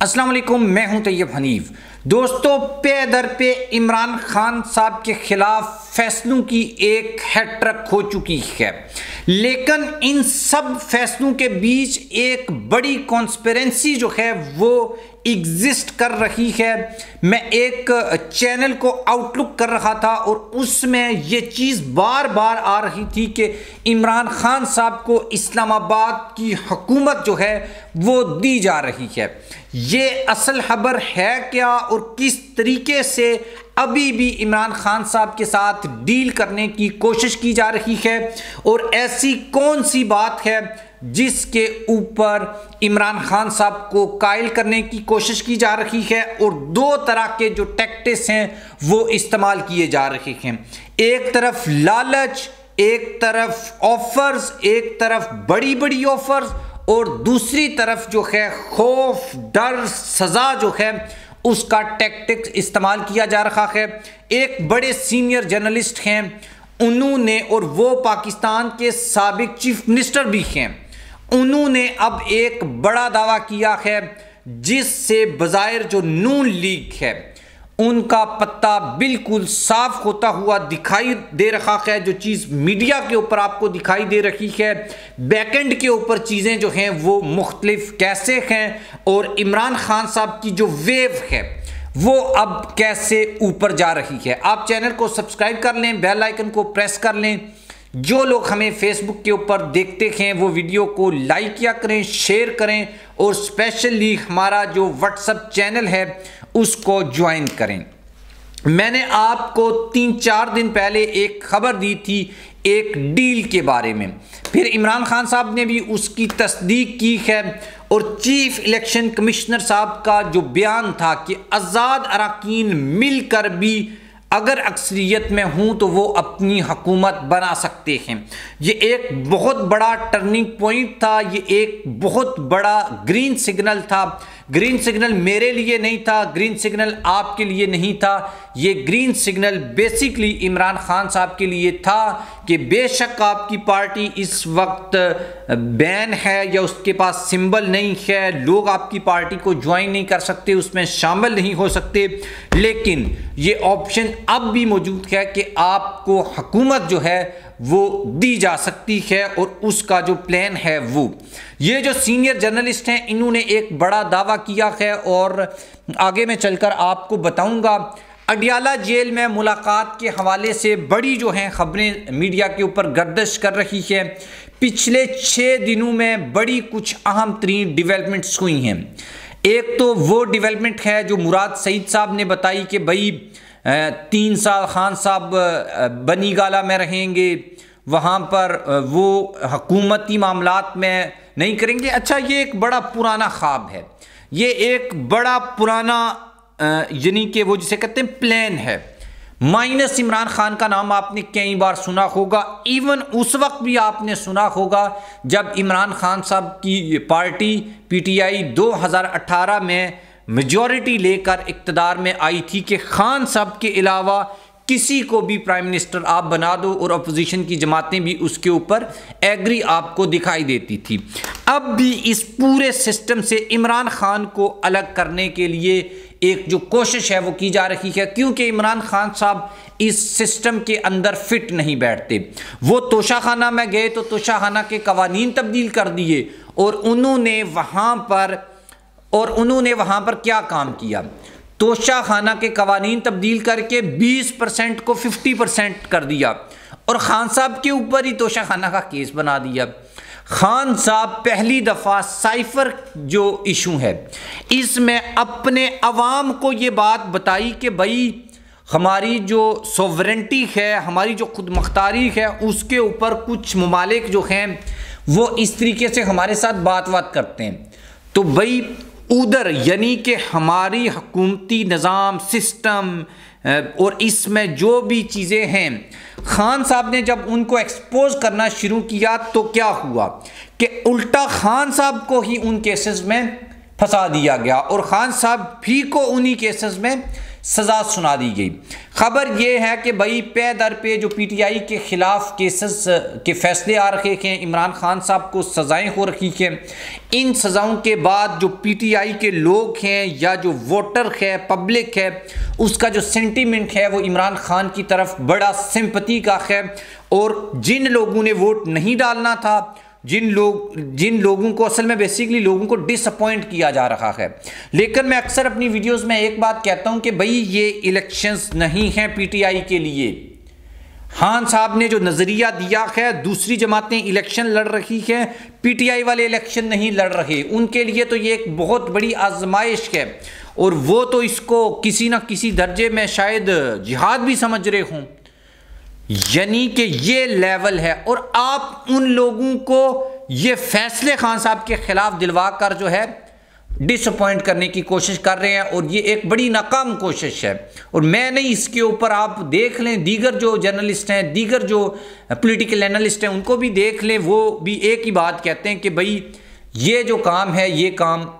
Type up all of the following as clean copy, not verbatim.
अस्सलाम वालेकुम, मैं हूं तैयब हनीफ। दोस्तों, पे दर पे इमरान खान साहब के खिलाफ फैसलों की एक हैट्रिक हो चुकी है, लेकिन इन सब फैसलों के बीच एक बड़ी कॉन्स्पिरेंसी जो है वो एग्जिस्ट कर रही है। मैं एक चैनल को आउटलुक कर रहा था और उसमें ये चीज़ बार बार आ रही थी कि इमरान खान साहब को इस्लामाबाद की हुकूमत जो है वो दी जा रही है। ये असल खबर है क्या और किस तरीके से अभी भी इमरान खान साहब के साथ डील करने की कोशिश की जा रही है, और ऐसी कौन सी बात है जिसके ऊपर इमरान खान साहब को कायल करने की कोशिश की जा रही है। और दो तरह के जो टैक्टिक्स हैं वो इस्तेमाल किए जा रहे हैं। एक तरफ लालच, एक तरफ ऑफर्स, एक तरफ बड़ी बड़ी ऑफर्स, और दूसरी तरफ जो है खौफ, डर, सजा जो है उसका टैक्टिक्स इस्तेमाल किया जा रहा है। एक बड़े सीनियर जर्नलिस्ट हैं उन्होंने, और वो पाकिस्तान के साबिक चीफ मिनिस्टर भी हैं, उन्होंने अब एक बड़ा दावा किया है जिससे बज़ाहिर जो नून लीग है उनका पत्ता बिल्कुल साफ होता हुआ दिखाई दे रहा है। जो चीज़ मीडिया के ऊपर आपको दिखाई दे रही है, बैकएंड के ऊपर चीज़ें जो हैं वो मुख्तलिफ कैसे हैं, और इमरान खान साहब की जो वेव है वो अब कैसे ऊपर जा रही है। आप चैनल को सब्सक्राइब कर लें, बेल आइकन को प्रेस कर लें। जो लोग हमें फेसबुक के ऊपर देखते हैं वो वीडियो को लाइक किया करें, शेयर करें, और स्पेशली हमारा जो व्हाट्सएप चैनल है उसको ज्वाइन करें। मैंने आपको 3-4 दिन पहले एक खबर दी थी एक डील के बारे में, फिर इमरान खान साहब ने भी उसकी तस्दीक की है, और चीफ इलेक्शन कमिश्नर साहब का जो बयान था कि आज़ाद अरकान मिलकर भी अगर अक्सरियत में हूं तो वो अपनी हुकूमत बना सकते हैं। ये एक बहुत बड़ा टर्निंग पॉइंट था, ये एक बहुत बड़ा ग्रीन सिग्नल था। ग्रीन सिग्नल मेरे लिए नहीं था, ग्रीन सिग्नल आपके लिए नहीं था, ये green signal basically Imran Khan साहब के लिए था कि बेशक आपकी पार्टी इस वक्त बैन है या उसके पास सिंबल नहीं है, लोग आपकी पार्टी को ज्वाइन नहीं कर सकते, उसमें शामिल नहीं हो सकते, लेकिन ये ऑप्शन अब भी मौजूद है कि आपको हुकूमत जो है वो दी जा सकती है, और उसका जो प्लान है वो। ये जो सीनियर जर्नलिस्ट हैं इन्होंने एक बड़ा दावा किया है, और आगे मैं चलकर आपको बताऊंगा। अडियाला जेल में मुलाकात के हवाले से बड़ी जो हैं खबरें मीडिया के ऊपर गर्दिश कर रही है। पिछले 6 दिनों में बड़ी कुछ अहम तरीन डेवलपमेंट्स हुई हैं। एक तो वो डेवलपमेंट है जो मुराद सईद साहब ने बताई कि भाई 3 साल खान साहब बनी गाला में रहेंगे, वहाँ पर वो हुकूमती मामलात में नहीं करेंगे। अच्छा, ये एक बड़ा पुराना ख्वाब है, ये एक बड़ा पुराना यानी कि वो जिसे कहते हैं प्लान है। माइनस इमरान खान का नाम आपने कई बार सुना होगा, इवन उस वक्त भी आपने सुना होगा जब इमरान खान साहब की पार्टी पीटीआई 2018 में मेजॉरिटी लेकर इक़्तिदार में आई थी कि खान साहब के अलावा किसी को भी प्राइम मिनिस्टर आप बना दो, और अपोजिशन की जमातें भी उसके ऊपर एग्री आपको दिखाई देती थी। अब भी इस पूरे सिस्टम से इमरान खान को अलग करने के लिए एक जो कोशिश है वो की जा रही है, क्योंकि इमरान खान साहब इस सिस्टम के अंदर फिट नहीं बैठते। वो तोशाखाना में गए तो तोशाखाना के कवानीन तब्दील कर दिए, और उन्होंने वहाँ पर क्या काम किया, तोशाखाना के कवानीन तब्दील करके 20% को 50% कर दिया, और खान साहब के ऊपर ही तोशाखाना का केस बना दिया। खान साहब पहली दफ़ा साइफर जो इशू है इसमें अपने अवाम को ये बात बताई कि भाई हमारी जो सोवरेंटी है, हमारी जो खुद मुख्तारी है, उसके ऊपर कुछ ममालिक जो हैं वो इस तरीके से हमारे साथ बात करते हैं, तो भाई उधर यानी कि हमारी हुकूमती निज़ाम सिस्टम और इसमें जो भी चीज़ें हैं, खान साहब ने जब उनको एक्सपोज करना शुरू किया तो क्या हुआ कि उल्टा खान साहब को ही उन केसेस में फंसा दिया गया, और खान साहब भी को उन्हीं केसेस में सज़ा सुना दी गई। खबर यह है कि भाई पे दर पे जो पीटीआई के ख़िलाफ़ केसेस के फैसले आ रखे हैं, इमरान खान साहब को सज़ाएं हो रखी हैं। इन सज़ाओं के बाद जो पीटीआई के लोग हैं या जो वोटर है, पब्लिक है, उसका जो सेंटीमेंट है वो इमरान खान की तरफ बड़ा सिंपैथी का है। और जिन लोगों ने वोट नहीं डालना था, जिन लोगों को असल में बेसिकली लोगों को डिसअपॉइंट किया जा रहा है। लेकिन मैं अक्सर अपनी वीडियोस में एक बात कहता हूं कि भाई ये इलेक्शंस नहीं हैं पीटीआई के लिए। खान साहब ने जो नज़रिया दिया है, दूसरी जमातें इलेक्शन लड़ रही हैं, पीटीआई वाले इलेक्शन नहीं लड़ रहे, उनके लिए तो ये एक बहुत बड़ी आजमाइश है। और वो तो इसको किसी ना किसी दर्जे में शायद जिहाद भी समझ रहे हों। यानी कि ये लेवल है। और आप उन लोगों को ये फैसले खान साहब के खिलाफ दिलवा कर जो है डिसअपॉइंट करने की कोशिश कर रहे हैं, और ये एक बड़ी नाकाम कोशिश है। और मैं नहीं, इसके ऊपर आप देख लें, दीगर जो जर्नलिस्ट हैं, दीगर जो पॉलिटिकल एनालिस्ट हैं, उनको भी देख लें, वो भी एक ही बात कहते हैं कि भाई ये जो काम है ये काम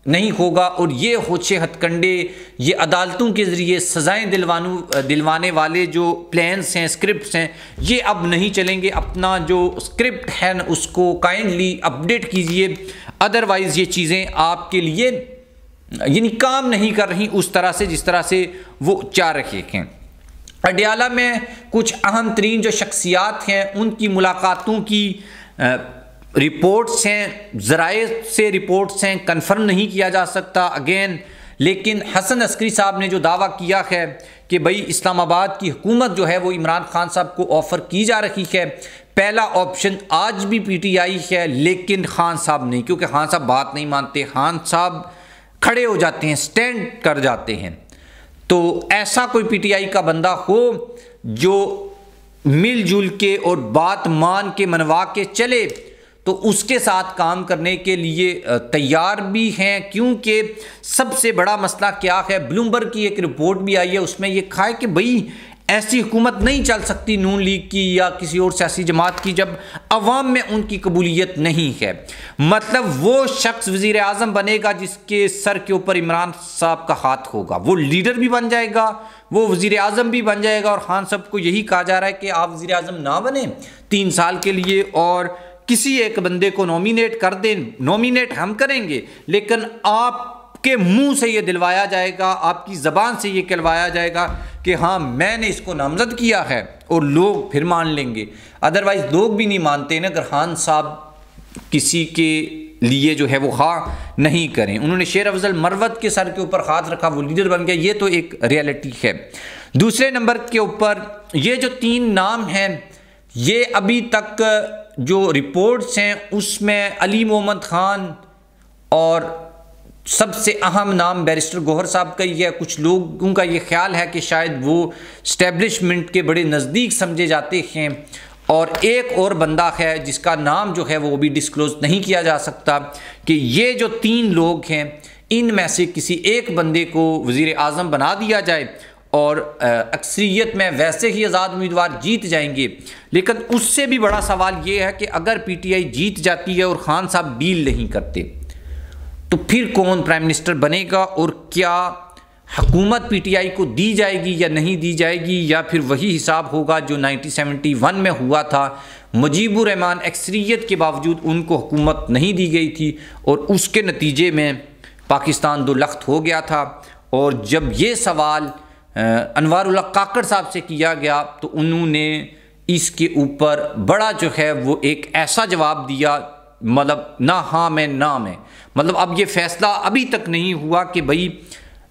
नहीं होगा। और ये होचे हथकंडे, ये अदालतों के ज़रिए सज़ाएं दिलवाने वाले जो प्लान्स हैं, स्क्रिप्ट्स हैं, ये अब नहीं चलेंगे। अपना जो स्क्रिप्ट है न उसको काइंडली अपडेट कीजिए, अदरवाइज़ ये चीज़ें आपके लिए यानी काम नहीं कर रही उस तरह से जिस तरह से वो चाह रहे हैं। अडयाला में कुछ अहम तरीन जो शख्सियात हैं उनकी मुलाकातों की रिपोर्ट्स हैं, ज़राए से रिपोर्ट्स हैं, कंफर्म नहीं किया जा सकता अगेन। लेकिन हसन अस्करी साहब ने जो दावा किया है कि भाई इस्लामाबाद की हुकूमत जो है वो इमरान खान साहब को ऑफ़र की जा रही है, पहला ऑप्शन आज भी पीटीआई है, लेकिन खान साहब नहीं, क्योंकि खान साहब बात नहीं मानते, खान साहब खड़े हो जाते हैं, स्टैंड कर जाते हैं। तो ऐसा कोई पीटीआई का बंदा हो जो मिलजुल के और बात मान के मनवा के चले, तो उसके साथ काम करने के लिए तैयार भी हैं। क्योंकि सबसे बड़ा मसला क्या है, ब्लूमबर्ग की एक रिपोर्ट भी आई है, उसमें यह कहा है कि भाई ऐसी हुकूमत नहीं चल सकती नून लीग की या किसी और सियासी जमात की जब अवाम में उनकी कबूलियत नहीं है। मतलब वो शख्स वज़ीर आज़म बनेगा जिसके सर के ऊपर इमरान साहब का हाथ होगा, वो लीडर भी बन जाएगा, वो वज़ीर आज़म भी बन जाएगा। और खान साहब को यही कहा जा रहा है कि आप वज़ीर आज़म ना बने 3 साल के लिए और किसी एक बंदे को नॉमिनेट कर दें। नॉमिनेट हम करेंगे, लेकिन आपके मुंह से ये दिलवाया जाएगा, आपकी ज़बान से ये कहलवाया जाएगा कि हाँ मैंने इसको नामज़द किया है, और लोग फिर मान लेंगे। अदरवाइज़ लोग भी नहीं मानते ना, अगर खान साहब किसी के लिए जो है वो हाँ नहीं करें। उन्होंने शेर अफजल मरवत के सर के ऊपर हाथ रखा, वो लीडर बन गया, ये तो एक रियलिटी है। दूसरे नंबर के ऊपर ये जो 3 नाम हैं, ये अभी तक जो रिपोर्ट्स हैं उसमें अली मोहम्मद खान और सबसे अहम नाम बैरिस्टर गौहर साहब का ही है। कुछ लोगों का ये ख्याल है कि शायद वो स्टैब्लिशमेंट के बड़े नज़दीक समझे जाते हैं। और एक और बंदा है जिसका नाम जो है वो भी डिस्क्लोज़ नहीं किया जा सकता, कि ये जो 3 लोग हैं इनमें से किसी एक बंदे को वज़ीर आज़म बना दिया जाए और अक्सरियत में वैसे ही आज़ाद उम्मीदवार जीत जाएंगे। लेकिन उससे भी बड़ा सवाल ये है कि अगर पीटीआई जीत जाती है और खान साहब डील नहीं करते, तो फिर कौन प्राइम मिनिस्टर बनेगा, और क्या हुकूमत पीटीआई को दी जाएगी या नहीं दी जाएगी, या फिर वही हिसाब होगा जो 1971 में हुआ था। मुजीबुर रहमान अक्सरियत के बावजूद उनको हुकूमत नहीं दी गई थी, और उसके नतीजे में पाकिस्तान 2 लख्त हो गया था। और जब ये सवाल अनवारुल्लाह काकड़ साहब से किया गया, तो उन्होंने इसके ऊपर बड़ा जो है वो एक ऐसा जवाब दिया, मतलब ना हाँ में ना में, मतलब अब ये फैसला अभी तक नहीं हुआ कि भाई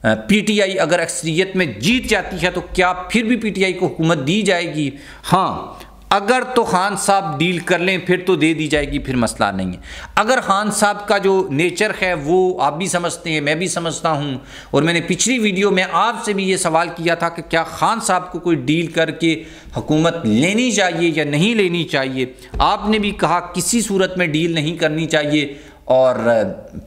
पीटीआई अगर अक्सरियत में जीत जाती है तो क्या फिर भी पीटीआई को हुकूमत दी जाएगी। हाँ, अगर तो खान साहब डील कर लें फिर तो दे दी जाएगी, फिर मसला नहीं है। अगर खान साहब का जो नेचर है वो आप भी समझते हैं, मैं भी समझता हूं, और मैंने पिछली वीडियो में आपसे भी ये सवाल किया था कि क्या खान साहब को कोई डील करके हुकूमत लेनी चाहिए या नहीं लेनी चाहिए। आपने भी कहा किसी सूरत में डील नहीं करनी चाहिए, और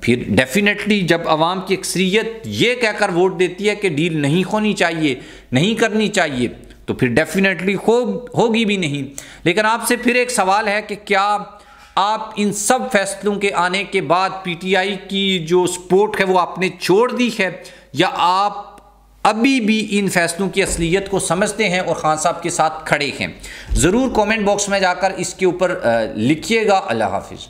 फिर डेफिनेटली जब आवाम की अक्सरियत ये कहकर वोट देती है कि डील नहीं होनी चाहिए, नहीं करनी चाहिए, तो फिर डेफिनेटली होगी भी नहीं। लेकिन आपसे फिर एक सवाल है कि क्या आप इन सब फैसलों के आने के बाद पीटीआई की जो सपोर्ट है वो आपने छोड़ दी है, या आप अभी भी इन फैसलों की असलियत को समझते हैं और खान साहब के साथ खड़े हैं? ज़रूर कमेंट बॉक्स में जाकर इसके ऊपर लिखिएगा। अल्लाह हाफिज़।